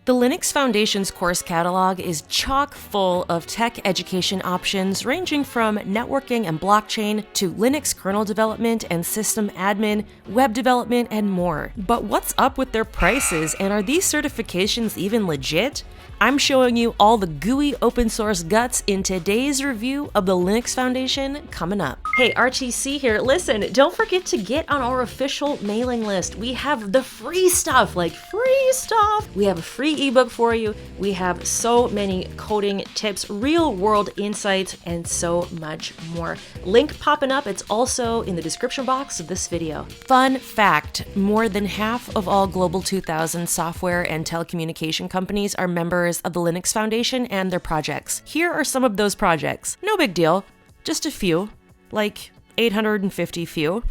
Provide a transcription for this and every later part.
The Linux Foundation's course catalog is chock full of tech education options ranging from networking and blockchain to Linux kernel development and system admin, web development, and more. But what's up with their prices, and are these certifications even legit? I'm showing you all the gooey open source guts in today's review of the Linux Foundation coming up. Hey, RTC here. Listen, don't forget to get on our official mailing list. We have the free stuff, like free stuff. We have a free ebook for you. We have so many coding tips, real world insights, and so much more. Link popping up. It's also in the description box of this video. Fun fact, more than half of all Global 2000 software and telecommunication companies are members of the Linux Foundation and their projects. Here are some of those projects. No big deal, just a few, like 850 few.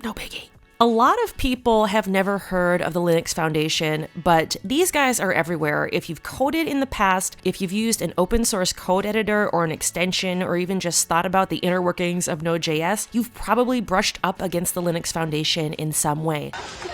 No biggie. A lot of people have never heard of the Linux Foundation, but these guys are everywhere. If you've coded in the past, if you've used an open source code editor or an extension, or even just thought about the inner workings of Node.js, you've probably brushed up against the Linux Foundation in some way.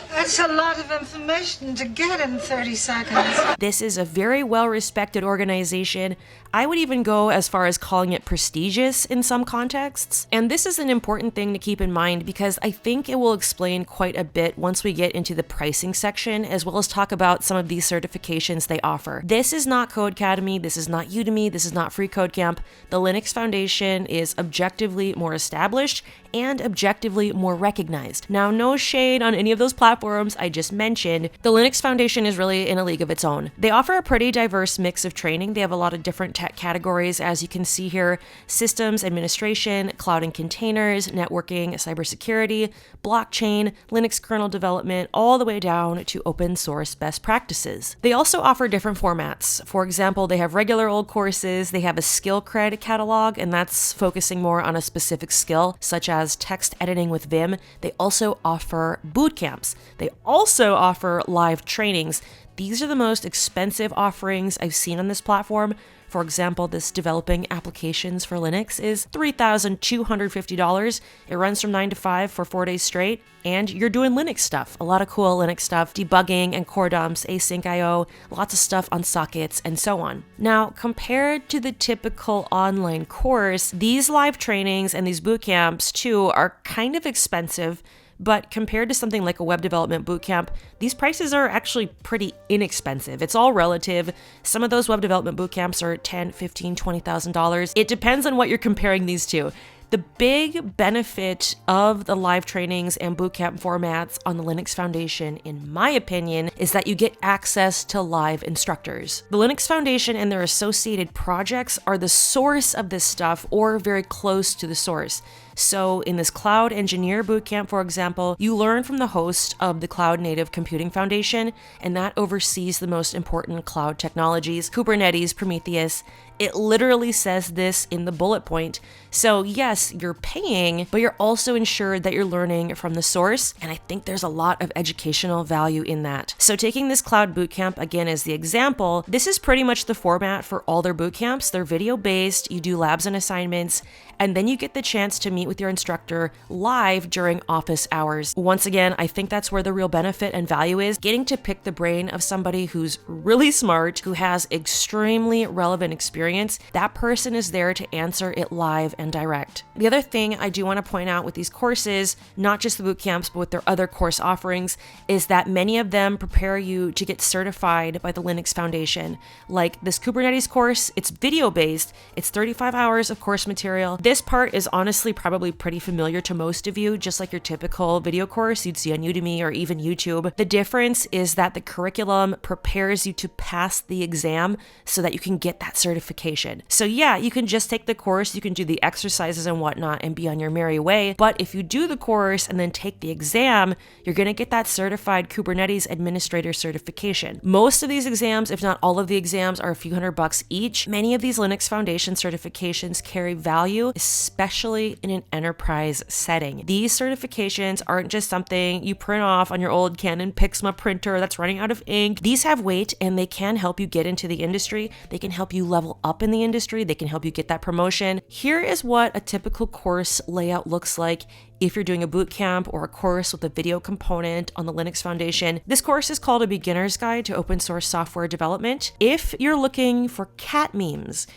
That's a lot of information to get in 30 seconds. This is a very well-respected organization. I would even go as far as calling it prestigious in some contexts. And this is an important thing to keep in mind because I think it will explain quite a bit once we get into the pricing section, as well as talk about some of these certifications they offer. This is not Codecademy, this is not Udemy, this is not Free Codecamp. The Linux Foundation is objectively more established and objectively more recognized. Now, no shade on any of those platforms I just mentioned. The Linux Foundation is really in a league of its own. They offer a pretty diverse mix of training. They have a lot of different tech categories, as you can see here: systems administration, cloud and containers, networking, cybersecurity, blockchain, Linux kernel development, all the way down to open source best practices. They also offer different formats. For example, they have regular old courses, they have a skill cred catalog, and that's focusing more on a specific skill, such as text editing with Vim. They also offer bootcamps. They also offer live trainings. These are the most expensive offerings I've seen on this platform. For example, this developing applications for Linux is $3,250. It runs from 9 to 5 for 4 days straight, and you're doing Linux stuff. A lot of cool Linux stuff, debugging and core dumps, async IO, lots of stuff on sockets, and so on. Now, compared to the typical online course, these live trainings and these bootcamps too are kind of expensive. But compared to something like a web development bootcamp, these prices are actually pretty inexpensive. It's all relative. Some of those web development bootcamps are $10,000, $15,000, $20,000. It depends on what you're comparing these to. The big benefit of the live trainings and bootcamp formats on the Linux Foundation, in my opinion, is that you get access to live instructors. The Linux Foundation and their associated projects are the source of this stuff, or very close to the source. So in this Cloud Engineer Bootcamp, for example, you learn from the host of the Cloud Native Computing Foundation, and that oversees the most important cloud technologies, Kubernetes, Prometheus. It literally says this in the bullet point. So yes, you're paying, but you're also ensured that you're learning from the source, and I think there's a lot of educational value in that. So taking this Cloud Bootcamp again as the example, this is pretty much the format for all their bootcamps. They're video-based, you do labs and assignments, and then you get the chance to meet with your instructor live during office hours. Once again, I think that's where the real benefit and value is, getting to pick the brain of somebody who's really smart, who has extremely relevant experience. That person is there to answer it live and direct. The other thing I do want to point out with these courses, not just the boot camps, but with their other course offerings, is that many of them prepare you to get certified by the Linux Foundation. Like this Kubernetes course, it's video-based, it's 35 hours of course material. This part is honestly probably pretty familiar to most of you, just like your typical video course you'd see on Udemy or even YouTube. The difference is that the curriculum prepares you to pass the exam so that you can get that certification. So yeah, you can just take the course, you can do the exercises and whatnot and be on your merry way. But if you do the course and then take the exam, you're going to get that certified Kubernetes administrator certification. Most of these exams, if not all of the exams, are a few $100 each. Many of these Linux Foundation certifications carry value, especially in an enterprise setting. These certifications aren't just something you print off on your old Canon Pixma printer that's running out of ink. These have weight and they can help you get into the industry. They can help you level up in the industry. They can help you get that promotion. Here is what a typical course layout looks like if you're doing a bootcamp or a course with a video component on the Linux Foundation. This course is called A Beginner's Guide to Open Source Software Development. If you're looking for cat memes,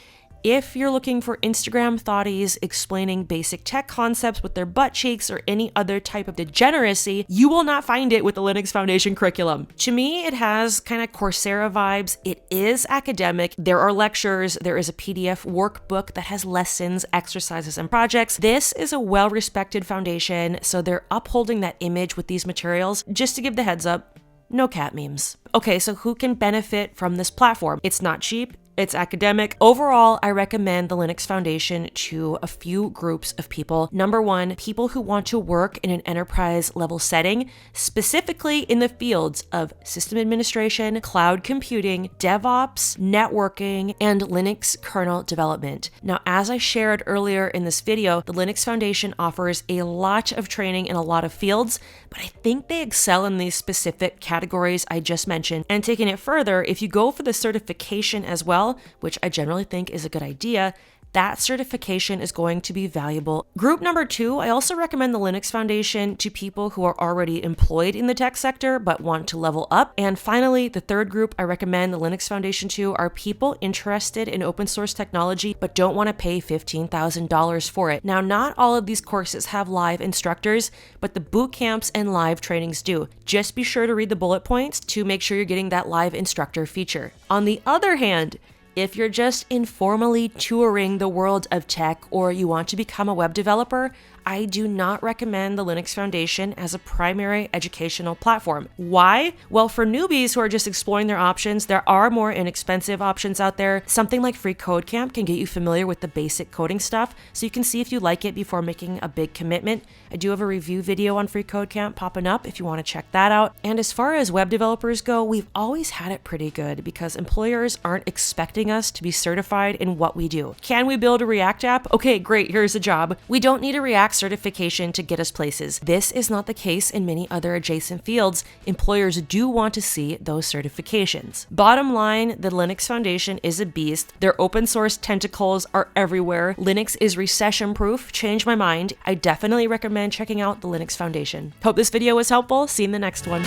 if you're looking for Instagram thotties explaining basic tech concepts with their butt cheeks or any other type of degeneracy, you will not find it with the Linux Foundation curriculum. To me, it has kind of Coursera vibes. It is academic. There are lectures. There is a PDF workbook that has lessons, exercises, and projects. This is a well-respected foundation, so they're upholding that image with these materials. Just to give the heads up, no cat memes. Okay, so who can benefit from this platform? It's not cheap. It's academic. Overall, I recommend the Linux Foundation to a few groups of people. Number one, people who want to work in an enterprise level setting, specifically in the fields of system administration, cloud computing, DevOps, networking, and Linux kernel development. Now, as I shared earlier in this video, the Linux Foundation offers a lot of training in a lot of fields, but I think they excel in these specific categories I just mentioned. And taking it further, if you go for the certification as well, which I generally think is a good idea, that certification is going to be valuable. Group number two, I also recommend the Linux Foundation to people who are already employed in the tech sector but want to level up. And finally, the third group I recommend the Linux Foundation to are people interested in open source technology but don't want to pay $15,000 for it. Now, not all of these courses have live instructors, but the boot camps and live trainings do. Just be sure to read the bullet points to make sure you're getting that live instructor feature. On the other hand, if you're just informally touring the world of tech or you want to become a web developer, I do not recommend the Linux Foundation as a primary educational platform. Why? Well, for newbies who are just exploring their options, there are more inexpensive options out there. Something like Free Code Camp can get you familiar with the basic coding stuff, so you can see if you like it before making a big commitment. I do have a review video on Free Code Camp popping up if you want to check that out. And as far as web developers go, we've always had it pretty good because employers aren't expecting us to be certified in what we do. Can we build a React app? Okay, great, here's a job. We don't need a React certification to get us places. This is not the case in many other adjacent fields. Employers do want to see those certifications. Bottom line, the Linux Foundation is a beast. Their open source tentacles are everywhere. Linux is recession proof. Change my mind. I definitely recommend checking out the Linux Foundation. Hope this video was helpful. See you in the next one.